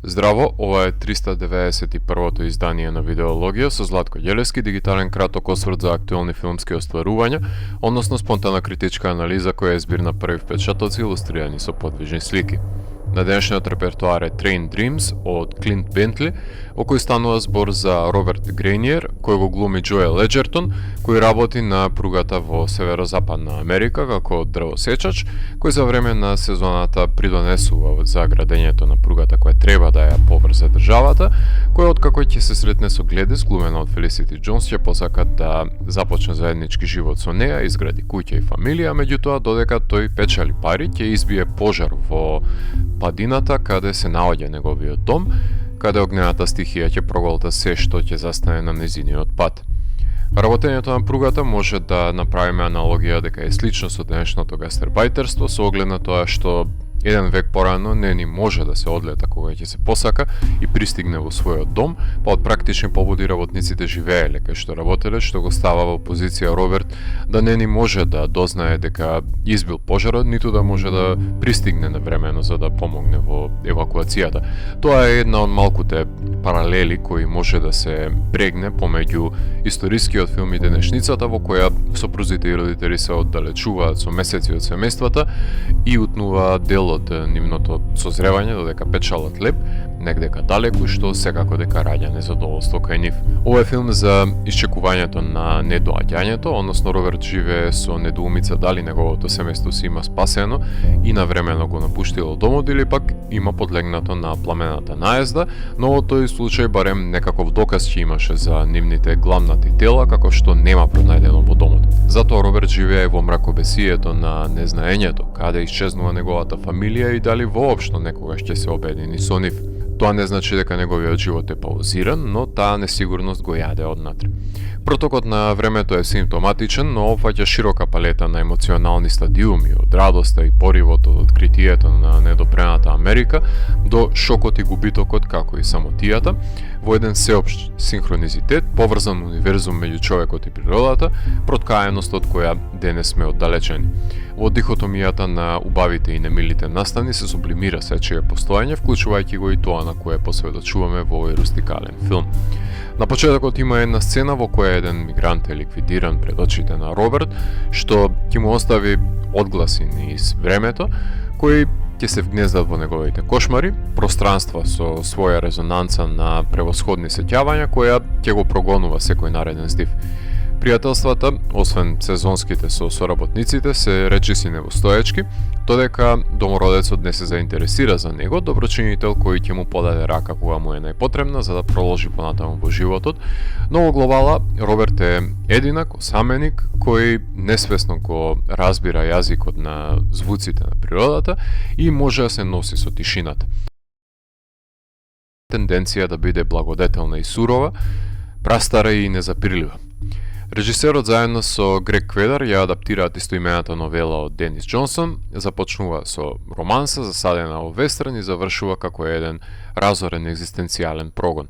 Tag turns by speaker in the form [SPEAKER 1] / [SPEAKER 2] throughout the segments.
[SPEAKER 1] Здраво, ова е 391-то издание на Видеологија со Златко Ѓелевски, дигитален краток осврт за актуелни филмски остварувања, односно спонтана критичка анализа која е збир на први впечатоци илустрирани со подвижни слики. На денешниот репертоар е Train Dreams од Клинт Бентли, во кој станува збор за Роберт Грениер, кој го глуми Джоел Еджертон, кој работи на пругата во северозападна Америка како дрвосечач, кој за време на сезоната придонесува за градењето на пругата која треба да ја поврзе државата, кој откако ќе се сретне со Гледис, глумена од Фелисити Џонс, ќе посака да започне заеднички живот со неа, изгради куќа и фамилија, меѓутоа додека тој печали пари, ќе избие пожар во падината каде се наоѓа неговиот дом, каде огнената стихија ќе проголта се што ќе застане на незиниот пат. Работењето на пругата може да направиме аналогија дека е слично со денешното гастербајтерство, со оглед на тоа што еден век порано не ни може да се одлета кога ќе се посака и пристигне во својот дом, па од практични побуди работниците живееле кај што работеле, што го става во позиција Роберт да не ни може да дознае дека избил пожарот, ниту да може да пристигне навремено за да помогне во евакуацијата. Тоа е една од малкуте паралели кои може да се прегне помеѓу историскиот филм и денешницата, во која сопрузите и родители се оддалечуваат со месеци од семејствата и утнуваат дел од нивното созревање додека печалат леп негдека далеку, што секако дека раѓа незадоволство кај нив. Ова е филм за исчекувањето на недоаѓањето, односно Роберт живее со недоумица дали неговото семејство си има спасено и навремено го напуштило домот или пак има подлегнато на пламената наезда, но во тој случај барем некаков доказ ќе имаше за нивните гламнати тела, како што нема пронајдено во домот. Затоа Роберт живее во мракобесието на незнаењето, каде исчезнува неговата фамилија и дали воопшто некогаш ќе се обедини со нив. Тоа не значи дека неговиот живот е паузиран, но таа несигурност го јаде однатре. Протокот на времето е симптоматичен, но опфаќа широка палета на емоционални стадиуми, од радоста и поривот од откритието на недопрената Америка до шокот и губитокот како и самотијата, во еден сеопшт синхронизитет, поврзан универзум меѓу човекот и природата, проткаеност од која денес сме оддалечени. Во дихотомијата на убавите и немилите настани се сублимира сечие постоење, вклучувајќи го и тоа на кое посведочуваме во овој рустикален филм. На почетокот има една сцена во која еден мигрант е ликвидиран пред очите на Роберт, што ќе му остави одгласи низ времето, кои ќе се вгнездат во неговите кошмари, пространства со своја резонанца на превосходни сеќавања која ќе го прогонува секој нареден здив. Пријателствата, освен сезонските со соработниците, се речиси невостоечки, додека домородецот не се заинтересира за него, доброчинител кој ќе му подаде рака кога му е најпотребна за да проложи понатаму во животот, но во глобала Роберт е единак, осаменик, кој несвесно го разбира јазикот на звуците на природата и може да се носи со тишината. Тенденција да биде благодетелна и сурова, прастара и незапирлива. Режисерот заедно со Грег Кведар ја адаптираат истоимената новела од Денис Џонсон, започнува со романса засадена во вестерн и завршува како еден разорен екзистенцијален прогон.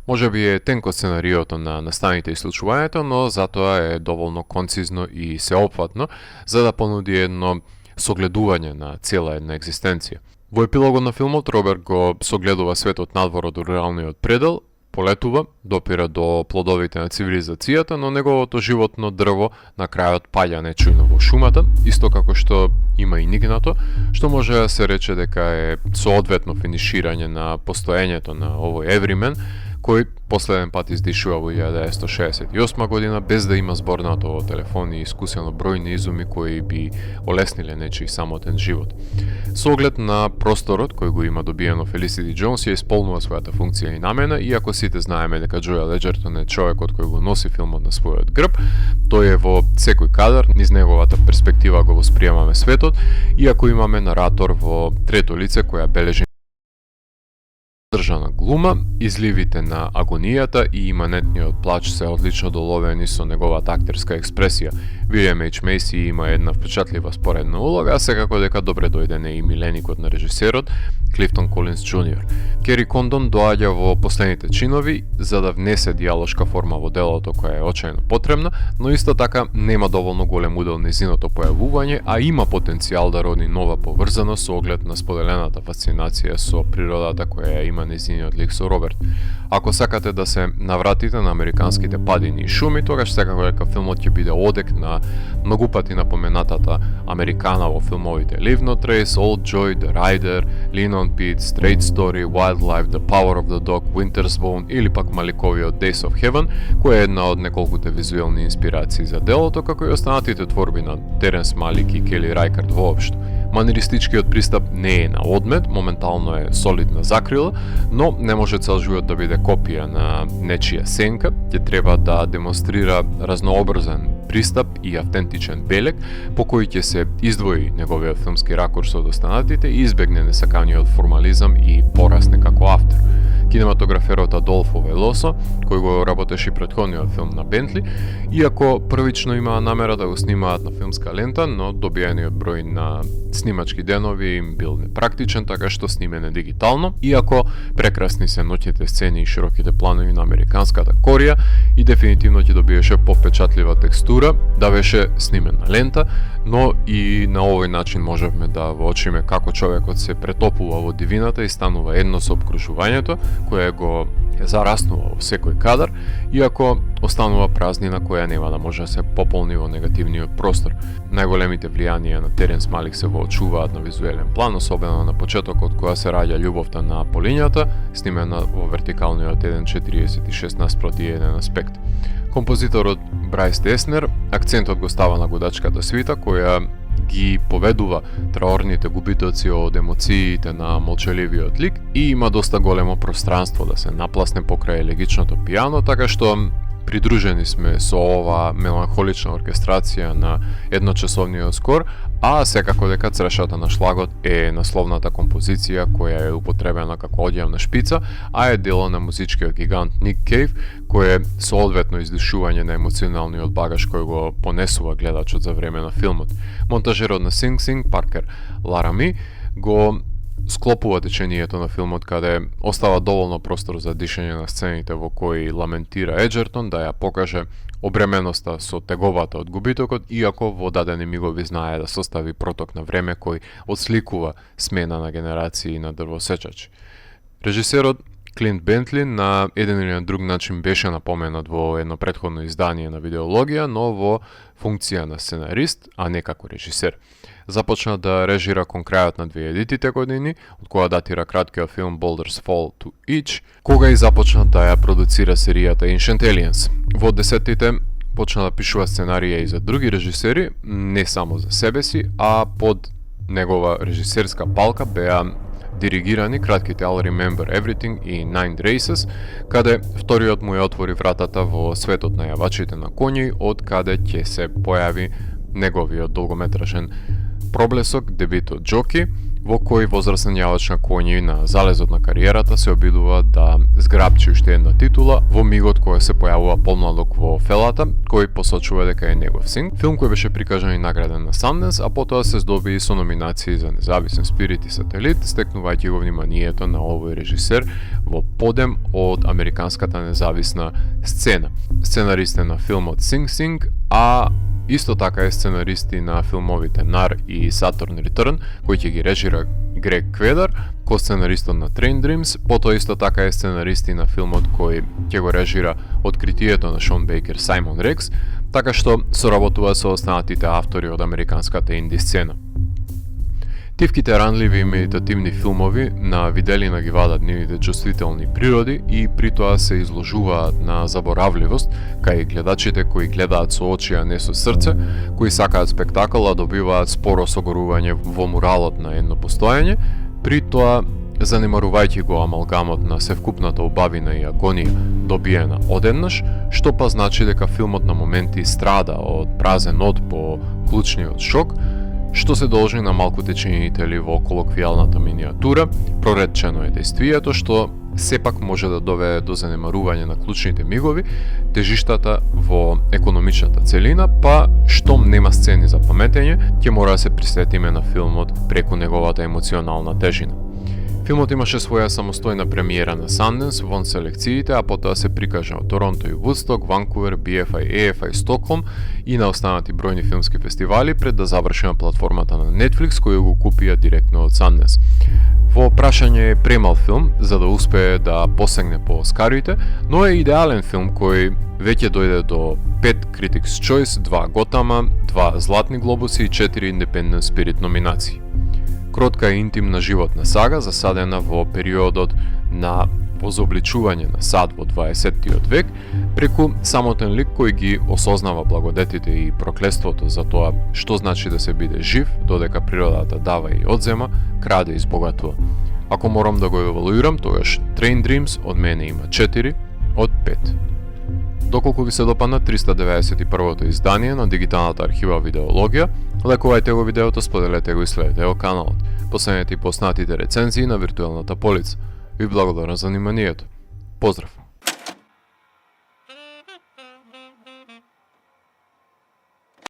[SPEAKER 1] Може би е тенко сценариото на настаните и случувањето, но затоа е доволно концизно и сеопфатно за да понуди едно согледување на цела една екзистенција. Во епилогот на филмот Роберт го согледува светот надвор од руралниот предел, полетува, допира до плодовите на цивилизацијата, но неговото животно дрво на крајот паѓа нечујно во шумата, исто како што има и нигнато, што може да се рече дека е соодветно финиширање на постоењето на овој Евримен, кој последен пат издишува во 1968 година без да има зборнато во телефон и искусено бројни изуми кои би олесниле нечи самотен живот. Со оглед на просторот кој го има добиено Фелисити Џонс ја исполнува својата функција и намена, иако сите знаеме дека Джоел Еджертон е човекот кој го носи филмот на својот грб, тој е во секој кадар, низ неговата перспектива го восприемаме светот, иако имаме наратор во трето лице која бележи држана глума, изливите на агонијата и иманентниот плач се одлично доловени со неговата актерска експресија. Вилијам Ејч Мејси има една впечатлива споредна улога, а секако дека добре дојдене и миленикот на режисерот Клифтон Колинс Џуниор. Кери Кондон доаѓа во последните чинови за да внесе дијалошка форма во делото која е очајно потребна, но исто така нема доволно голем удел незиното појавување, а има потенцијал да роди нова поврзаност со оглед на споделената фасцинација со природата која ја има има нејзиниот лик со Роберт. Ако сакате да се навратите на американските падини и шуми, тогаш секако дека филмот ќе биде одек на многу пати напоменатата Американа во филмовите Leave No Trace, Old Joy, The Rider, Lean on Pete, Straight Story, Wildlife, The Power of the Dog, Winter's Bone или пак маликовиот Days of Heaven, која е една од неколкуте визуелни инспирации за делото, како и останатите творби на Теренс Малик и Кели Рајкард воопшто. Манеристичкиот пристап не е на одмет, моментално е солидна закрила, но не може цел живот да биде копија на нечија сенка, ќе треба да демонстрира разнообразен пристап и автентичен белег, по кој ќе се издвои неговиот филмски ракурс од останатите и избегне несаканиот формализам и порасне како автор. Кинематограферот Адолфо Велосо, кој го работеше и претходниот филм на Бентли, иако првично имаа намера да го снимаат на филмска лента, но добиениот број на снимачки денови им бил непрактичен, така што снимене дигитално, иако прекрасни се ноќните сцени и широките планови на американската корија и дефинитивно ќе добиеше повпечатлива текстура да беше снимен на лента, но и на овој начин можевме да воочиме како човекот се претопува во дивината и станува едно со обкружувањето, кое го зараснува во секој кадар, иако останува празнина која нема да може да се пополни во негативниот простор. Најголемите влијанија на Теренс Малик се воочуваат на визуелен план, особено на почетокот кога се раѓа љубовта на Полињата, снимена во вертикалниот 1:46 наспроти 1 аспект. Композиторот Брајс Деснер акцентот го става на гудачката свита, која ги поведува траорните губитоци од емоциите на молчаливиот лик и има доста големо пространство да се напласне покрај елегичното пијано, така што придружени сме со ова меланхолична оркестрација на едночасовниот скор, а секако дека црешата на шлагот е насловната композиција која е употребена како одјавна шпица, а е дело на музичкиот гигант Ник Кейв, кој е соодветно издишување на емоционалниот багаж кој го понесува гледачот за време на филмот. Монтажерот на Sing Sing, Паркер Ларами, го склопува течението на филмот каде остава доволно простор за дишење на сцените во кои ламентира Еджертон да ја покаже обременоста со теговата од губитокот, иако во дадени мигови знае да состави проток на време кој отсликува смена на генерации на дрвосечачи. Режисерот Клинт Бентли на еден или на друг начин беше напоменат во едно претходно издание на видеологија, но во функција на сценарист, а не како режисер. Започна да режира кон крајот на 2000-тите години, од која датира краткиот филм Boulders Fall to Each, кога и започна да ја продуцира серијата Ancient Aliens. Во 10-тите почна да пишува сценарија и за други режисери, не само за себе си, а под негова режисерска палка беа диригирани кратките I'll Remember Everything и Nine Races, каде вториот му ја отвори вратата во светот на јавачите на коњи, од каде ќе се појави неговиот долгометражен проблесок, дебитот Джоки, во кој возрастен јавач на коњи на залезот на кариерата се обидува да зграбчи уште една титула во мигот кој се појавува помладок во фелата, кој посочува дека е негов син. Филм кој беше прикажан и награден на Sundance, а потоа се здоби и со номинации за независен Спирит и Сателит, стекнувајќи го вниманието на овој режисер во подем од американската независна сцена. Сценарист е на филмот Sing Sing, а исто така е сценаристи на филмовите Нар и Saturn Return, кој ќе ги режира Грег Кведар, ко-сценаристот на Train Dreams, потоа исто така е сценаристи на филмот кој ќе го режира Откритието на Шон Бейкер Саймон Рекс, така што соработува со останатите автори од американската инди сцена. Тивките ранливи и медитативни филмови на виделина ги вадат нивните чувствителни природи и при тоа се изложуваат на заборавливост кај гледачите кои гледаат со очи, а не со срце, кои сакаат спектакл, а добиваат споро согорување во муралот на едно постојање, при тоа занимарувајќи го амалгамот на севкупната убавина и агонија добиена одеднаш, што па значи дека филмот на моменти страда од празен од по клучниот шок, што се должи на малку теченители во колоквијалната миниатура. Проретчено е дејствието што сепак може да доведе до занемарување на клучните мигови, тежиштата во економичната целина, па штом нема сцени за паметење, ќе мора да се присетиме на филмот преку неговата емоционална тежина. Филмот имаше своја самостојна премиера на Sundance вон селекциите, а потоа се прикажа од Торонто и Вудсток, Ванкувер, BFI, EFI, Стокхолм и на останати бројни филмски фестивали пред да заврши на платформата на Netflix, која го купија директно од Sundance. Во прашање е премал филм за да успее да посегне по Оскарите, но е идеален филм кој веќе дојде до 5 Critics' Choice, 2 Готама, 2 Златни глобуси и 4 Independent Spirit номинации. Кротка и интимна животна сага засадена во периодот на возобличување на сад во 20-тиот век, преку самотен лик кој ги осознава благодетите и проклеството за тоа што значи да се биде жив, додека природата дава и одзема, краде и збогатува. Ако морам да го евалуирам, тогаш Train Dreams од мене има 4 од 5. Доколку ви се допадна 391-то издание на дигиталната архива Видеологија, лекувајте го видеото, споделете го и следете го каналот. Последете и поснатите рецензии на виртуелната полица. Ви благодарам за вниманието. Поздрав!